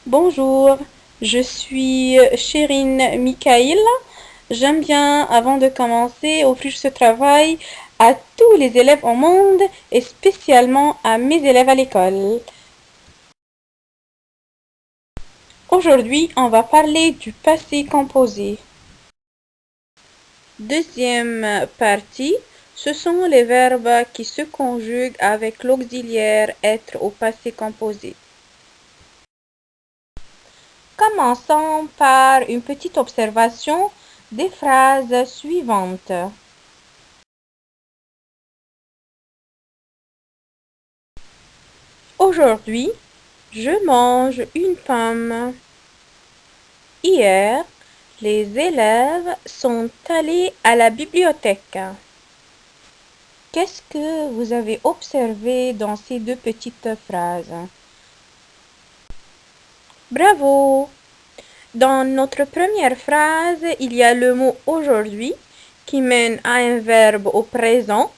Bonjour, je suis Chérine Mikaïl. J'aime bien, avant de commencer, offrir ce travail à tous les élèves au monde et spécialement à mes élèves à l'école. Aujourd'hui, on va parler du passé composé. Deuxième partie, ce sont les verbes qui se conjuguent avec l'auxiliaire être au passé composé. Commençons par une petite observation des phrases suivantes. Aujourd'hui, je mange une pomme. Hier, les élèves sont allés à la bibliothèque. Qu'est-ce que vous avez observé dans ces deux petites phrases? Bravo! Dans notre première phrase, il y a le mot aujourd'hui qui mène à un verbe au présent.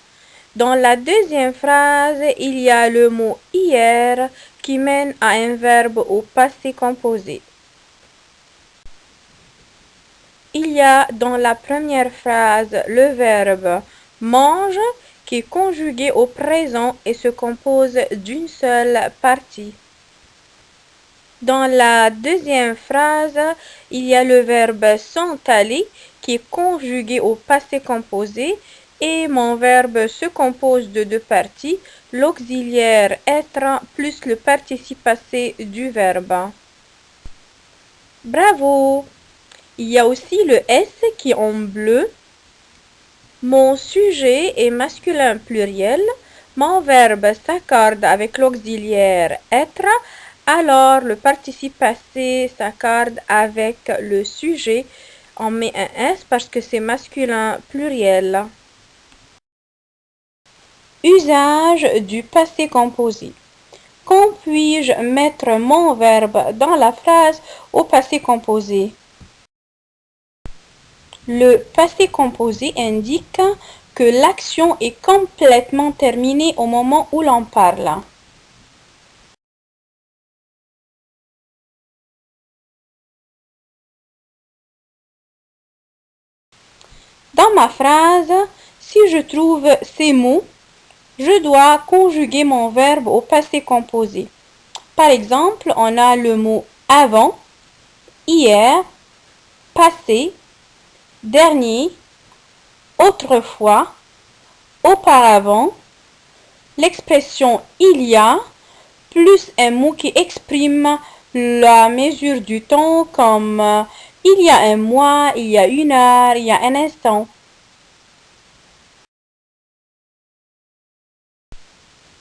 Dans la deuxième phrase, il y a le mot hier qui mène à un verbe au passé composé. Il y a dans la première phrase le verbe mange qui est conjugué au présent et se compose d'une seule partie. Dans la deuxième phrase, il y a le verbe sont allés qui est conjugué au passé composé et mon verbe se compose de deux parties, l'auxiliaire être plus le participe passé du verbe. Bravo! Il y a aussi le S qui est en bleu. Mon sujet est masculin pluriel. Mon verbe s'accorde avec l'auxiliaire être. Alors le participe passé s'accorde avec le sujet. On met un S parce que c'est masculin pluriel. Usage du passé composé. Quand puis-je mettre mon verbe dans la phrase au passé composé? Le passé composé indique que l'action est complètement terminée au moment où l'on parle. Dans ma phrase, si je trouve ces mots, je dois conjuguer mon verbe au passé composé. Par exemple, on a le mot avant, hier, passé, dernier, autrefois, auparavant, l'expression il y a, plus un mot qui exprime la mesure du temps comme il y a un mois, il y a une heure, il y a un instant.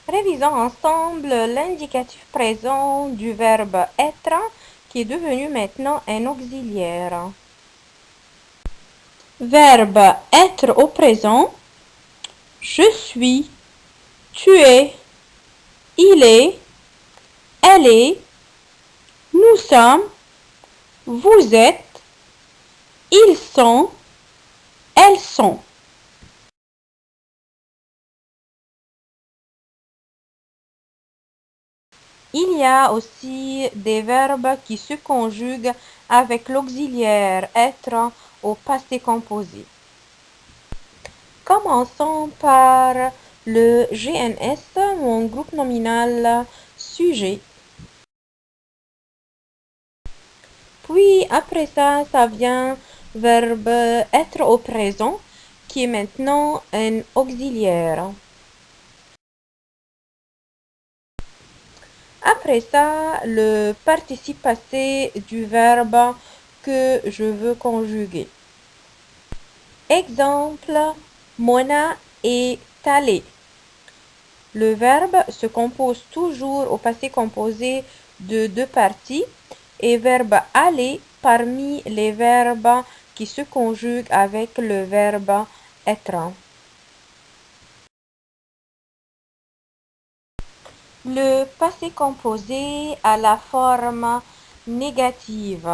Révisons ensemble l'indicatif présent du verbe être qui est devenu maintenant un auxiliaire. Verbe être au présent. Je suis, tu es, il est, elle est, nous sommes, vous êtes, ils sont, elles sont. Il y a aussi des verbes qui se conjuguent avec l'auxiliaire être au passé composé. Commençons par le GNS, mon groupe nominal sujet. Puis après ça, ça vient verbe être au présent qui est maintenant un auxiliaire. Après ça, le participe passé du verbe que je veux conjuguer. Exemple, Mona est allée. Le verbe se compose toujours au passé composé de deux parties et verbe aller parmi les verbes qui se conjuguent avec le verbe être. Le passé composé a la forme négative.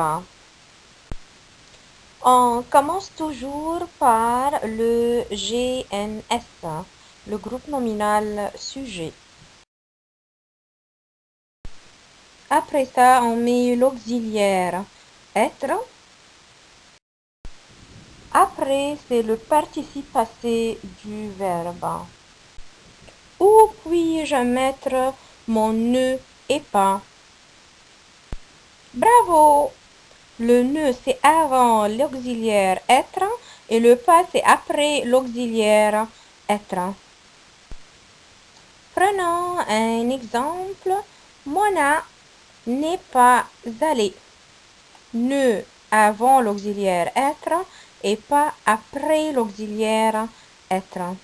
On commence toujours par le GNS, le groupe nominal sujet. Après ça, on met l'auxiliaire être. Après, c'est le participe passé du verbe. Où puis-je mettre mon ne et pas? Bravo! Le ne, c'est avant l'auxiliaire être et le pas, c'est après l'auxiliaire être. Prenons un exemple. Mona n'est pas allé. Ne avant l'auxiliaire être et pas après l'auxiliaire être.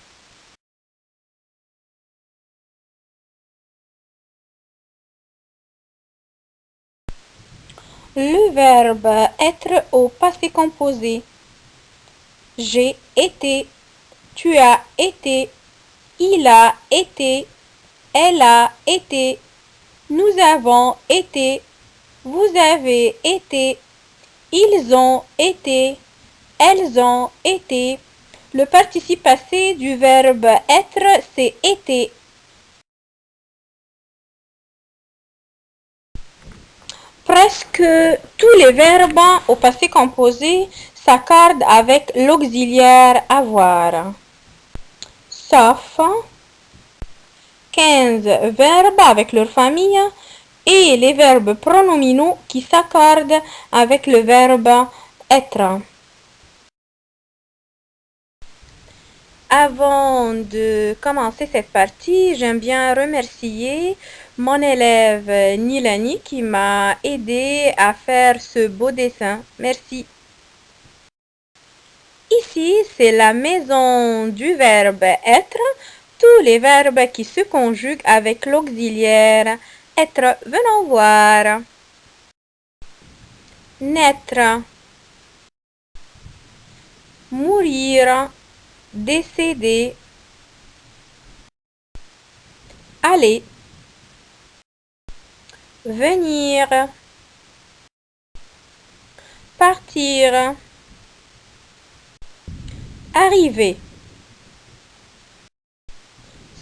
Le verbe être au passé composé. J'ai été, tu as été, il a été, elle a été, nous avons été, vous avez été, ils ont été, elles ont été. Le participe passé du verbe être, c'est été. Presque tous les verbes au passé composé s'accordent avec l'auxiliaire avoir. Sauf 15 verbes avec leur famille et les verbes pronominaux qui s'accordent avec le verbe être. Avant de commencer cette partie, j'aime bien remercier mon élève Nilani qui m'a aidé à faire ce beau dessin. Merci. Ici, c'est la maison du verbe être, tous les verbes qui se conjuguent avec l'auxiliaire être. Venons voir. Naître, mourir, décéder, aller, venir, partir, arriver,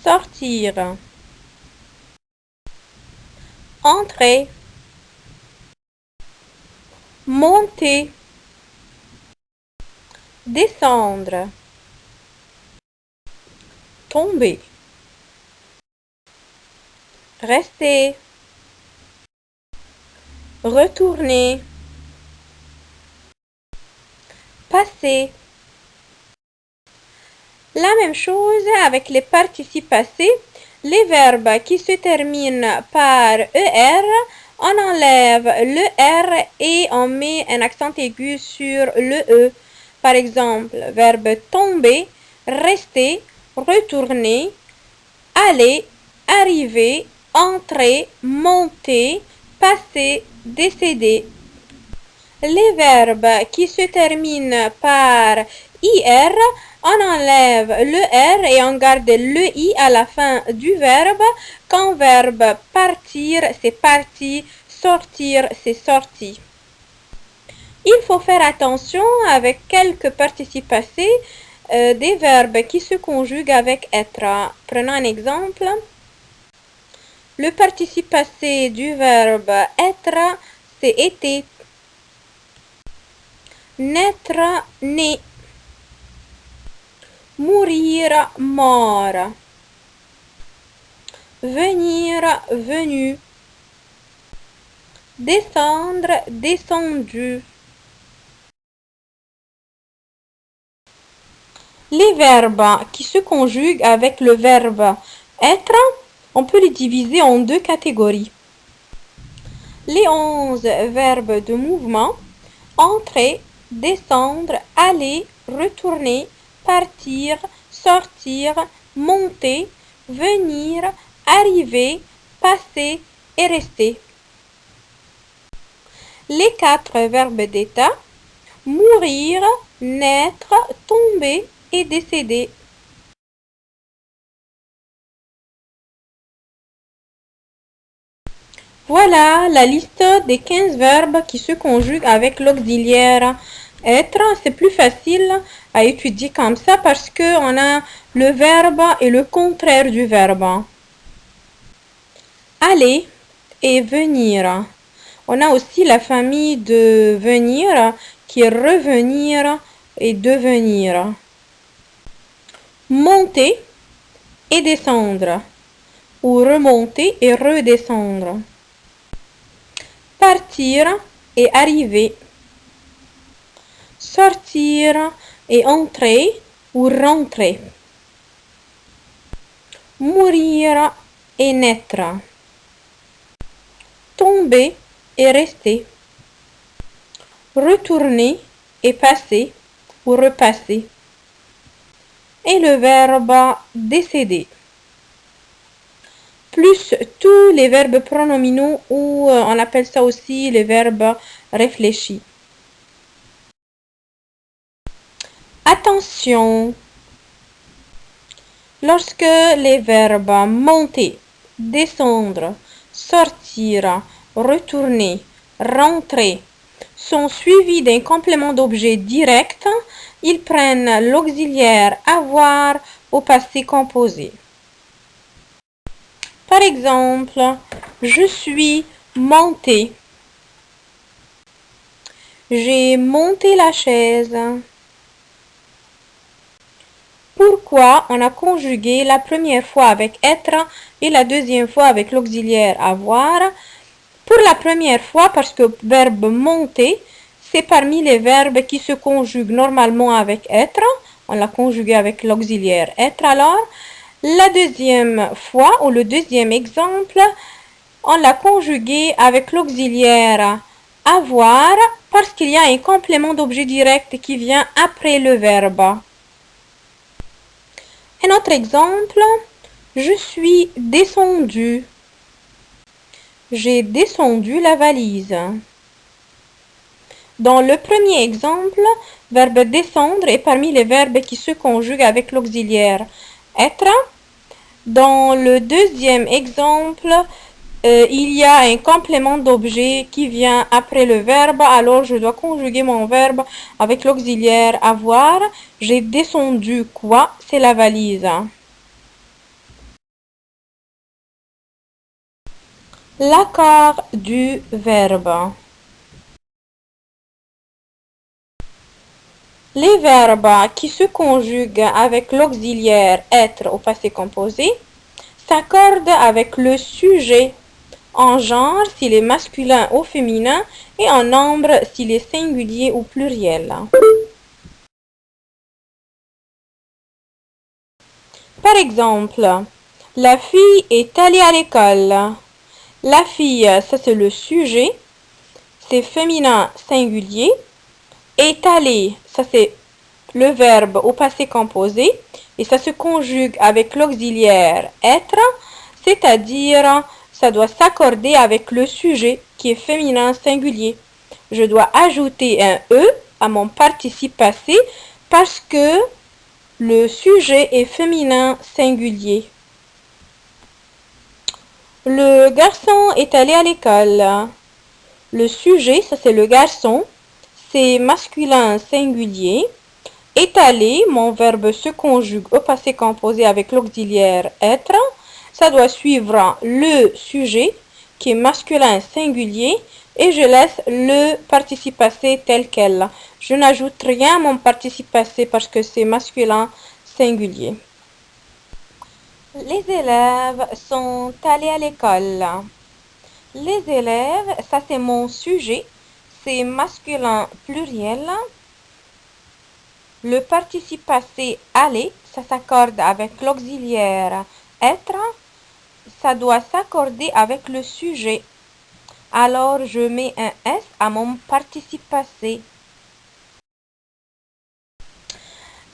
sortir, entrer, monter, descendre, tomber, rester, retourner, passer. La même chose avec les participes passés. Les verbes qui se terminent par ER, on enlève le R et on met un accent aigu sur le E. Par exemple, verbe tomber, rester, retourner, aller, arriver, entrer, monter, passer, décéder. Les verbes qui se terminent par IR, on enlève le R et on garde le I à la fin du verbe. Quand verbe partir, c'est parti, sortir, c'est sorti. Il faut faire attention avec quelques participes passés des verbes qui se conjuguent avec être. Prenons un exemple. Le participe passé du verbe être, c'est été. Naître, né. Mourir, mort. Venir, venu. Descendre, descendu. Les verbes qui se conjuguent avec le verbe être, on peut les diviser en deux catégories. Les 11 verbes de mouvement, entrer, descendre, aller, retourner, partir, sortir, monter, venir, arriver, passer et rester. Les 4 verbes d'état, mourir, naître, tomber et décéder. Voilà la liste des 15 verbes qui se conjuguent avec l'auxiliaire être. C'est plus facile à étudier comme ça parce qu'on a le verbe et le contraire du verbe. Aller et venir. On a aussi la famille de venir qui est revenir et devenir. Monter et descendre ou remonter et redescendre. Partir et arriver. Sortir et entrer ou rentrer. Mourir et naître. Tomber et rester. Retourner et passer ou repasser. Et le verbe décéder. Plus tous les verbes pronominaux ou on appelle ça aussi les verbes réfléchis. Attention! Lorsque les verbes monter, descendre, sortir, retourner, rentrer sont suivis d'un complément d'objet direct, ils prennent l'auxiliaire avoir au passé composé. Par exemple, je suis monté. J'ai monté la chaise. Pourquoi on a conjugué la première fois avec être et la deuxième fois avec l'auxiliaire avoir? Pour la première fois, parce que le verbe monter, c'est parmi les verbes qui se conjuguent normalement avec être. On l'a conjugué avec l'auxiliaire être alors. La deuxième fois, ou le deuxième exemple, on l'a conjugué avec l'auxiliaire avoir parce qu'il y a un complément d'objet direct qui vient après le verbe. Un autre exemple, je suis descendu. J'ai descendu la valise. Dans le premier exemple, verbe descendre est parmi les verbes qui se conjuguent avec l'auxiliaire être. Dans le deuxième exemple, il y a un complément d'objet qui vient après le verbe, alors je dois conjuguer mon verbe avec l'auxiliaire avoir. J'ai descendu quoi? C'est la valise. L'accord du verbe. Les verbes qui se conjuguent avec l'auxiliaire être au passé composé s'accordent avec le sujet en genre s'il est masculin ou féminin et en nombre s'il est singulier ou pluriel. Par exemple, la fille est allée à l'école. La fille, ça c'est le sujet, c'est féminin singulier. Est allée, ça c'est le verbe au passé composé et ça se conjugue avec l'auxiliaire être, c'est-à-dire ça doit s'accorder avec le sujet qui est féminin singulier. Je dois ajouter un E à mon participe passé parce que le sujet est féminin singulier. Le garçon est allé à l'école. Le sujet, ça c'est le garçon, c'est masculin singulier. Est allé, mon verbe se conjugue au passé composé avec l'auxiliaire être. Ça doit suivre le sujet qui est masculin singulier et je laisse le participe passé tel quel. Je n'ajoute rien à mon participe passé parce que c'est masculin singulier. Les élèves sont allés à l'école. Les élèves, ça c'est mon sujet, c'est masculin pluriel. Le participe passé aller, ça s'accorde avec l'auxiliaire être. Ça doit s'accorder avec le sujet. Alors je mets un S à mon participe passé.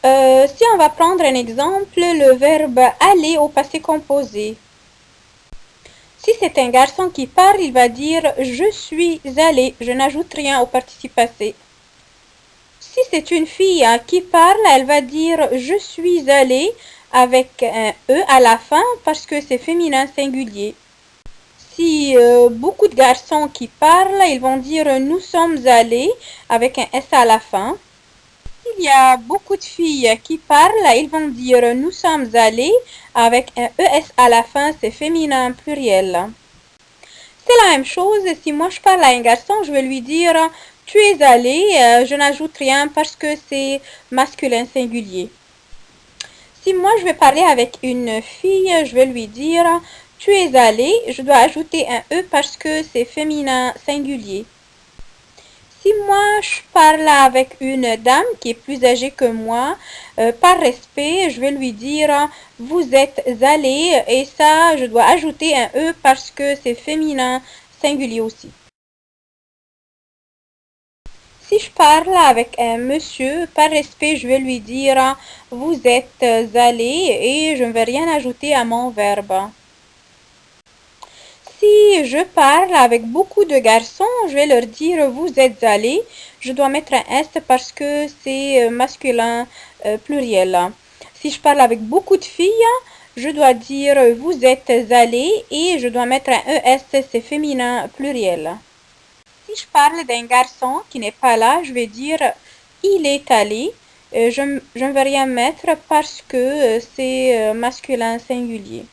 Si on va prendre un exemple, le verbe aller au passé composé. Si c'est un garçon qui parle, il va dire je suis allé. Je n'ajoute rien au participe passé. Si c'est une fille qui parle, elle va dire je suis allée avec un E à la fin parce que c'est féminin singulier. Si beaucoup de garçons qui parlent, ils vont dire nous sommes allés avec un S à la fin. S'il y a beaucoup de filles qui parlent, ils vont dire nous sommes allés avec un ES à la fin, c'est féminin pluriel. C'est la même chose. Si moi je parle à un garçon, je vais lui dire tu es allé. Je n'ajoute rien parce que c'est masculin singulier. Si moi je vais parler avec une fille, je vais lui dire tu es allé. Je dois ajouter un E parce que c'est féminin singulier. Si moi je parle avec une dame qui est plus âgée que moi, par respect, je vais lui dire vous êtes allé et ça, je dois ajouter un E parce que c'est féminin singulier aussi. Si je parle avec un monsieur, par respect, je vais lui dire vous êtes allé et je ne vais rien ajouter à mon verbe. Si je parle avec beaucoup de garçons, je vais leur dire vous êtes allés. Je dois mettre un S parce que c'est masculin pluriel. Si je parle avec beaucoup de filles, je dois dire vous êtes allés et je dois mettre un ES, c'est féminin pluriel. Si je parle d'un garçon qui n'est pas là, je vais dire il est allé. Je ne vais rien mettre parce que c'est masculin singulier.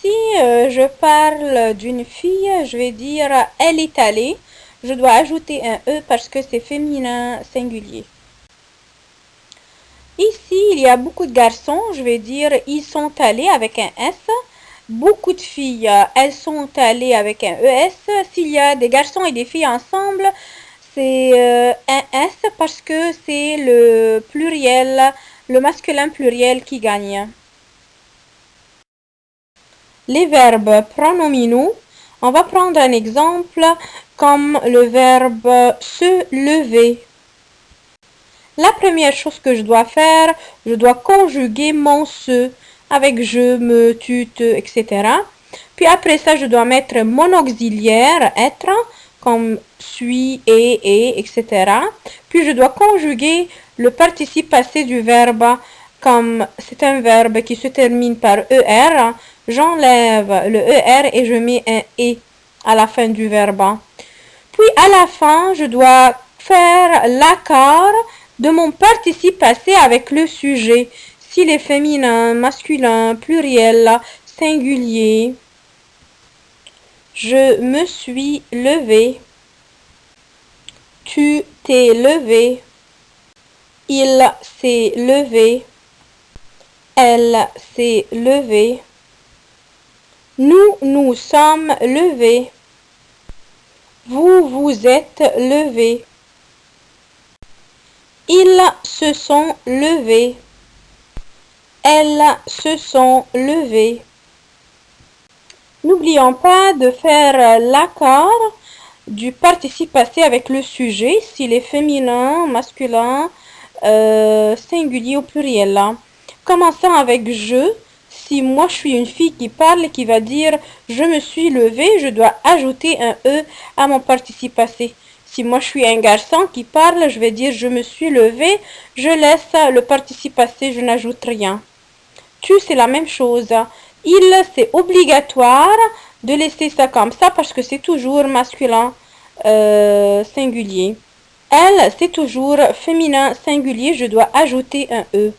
Si je parle d'une fille, je vais dire elle est allée. Je dois ajouter un E parce que c'est féminin singulier. Ici, il y a beaucoup de garçons. Je vais dire ils sont allés avec un S. Beaucoup de filles, elles sont allées avec un ES. S'il y a des garçons et des filles ensemble, c'est un S parce que c'est le pluriel, le masculin pluriel qui gagne. Les verbes pronominaux, on va prendre un exemple comme le verbe se lever. La première chose que je dois faire, je dois conjuguer mon se avec je, me, tu, te, etc. Puis après ça, je dois mettre mon auxiliaire être comme suis, est, etc. Puis je dois conjuguer le participe passé du verbe comme c'est un verbe qui se termine par ER. J'enlève le ER et je mets un E à la fin du verbe. Puis à la fin, je dois faire l'accord de mon participe passé avec le sujet. S'il est féminin, masculin, pluriel, singulier. Je me suis levé. Tu t'es levé. Il s'est levé. Elle s'est levée. Nous nous sommes levés. Vous vous êtes levés. Ils se sont levés. Elles se sont levées. N'oublions pas de faire l'accord du participe passé avec le sujet, s'il est féminin, masculin, singulier ou pluriel. Commençons avec je. Si moi je suis une fille qui parle et qui va dire je me suis levée, je dois ajouter un E à mon participe passé. Si moi je suis un garçon qui parle, je vais dire je me suis levé, je laisse le participe passé, je n'ajoute rien. Tu, c'est la même chose. Il, c'est obligatoire de laisser ça comme ça parce que c'est toujours masculin singulier. Elle, c'est toujours féminin singulier, je dois ajouter un E.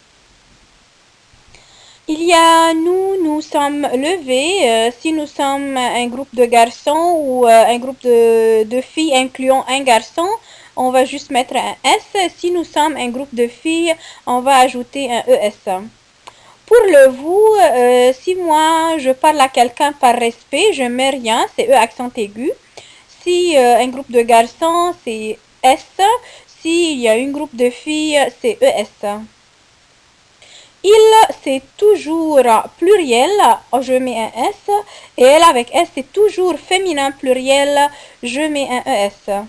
Il y a nous sommes levés. Si nous sommes un groupe de garçons ou un groupe de filles incluant un garçon, on va juste mettre un S. Si nous sommes un groupe de filles, on va ajouter un ES. Pour le vous, si moi je parle à quelqu'un par respect, je mets rien, c'est E accent aigu. Si un groupe de garçons, c'est S. S'il y a un groupe de filles, c'est ES. Il, c'est toujours pluriel, je mets un S. Et elle avec S, c'est toujours féminin pluriel, je mets un ES.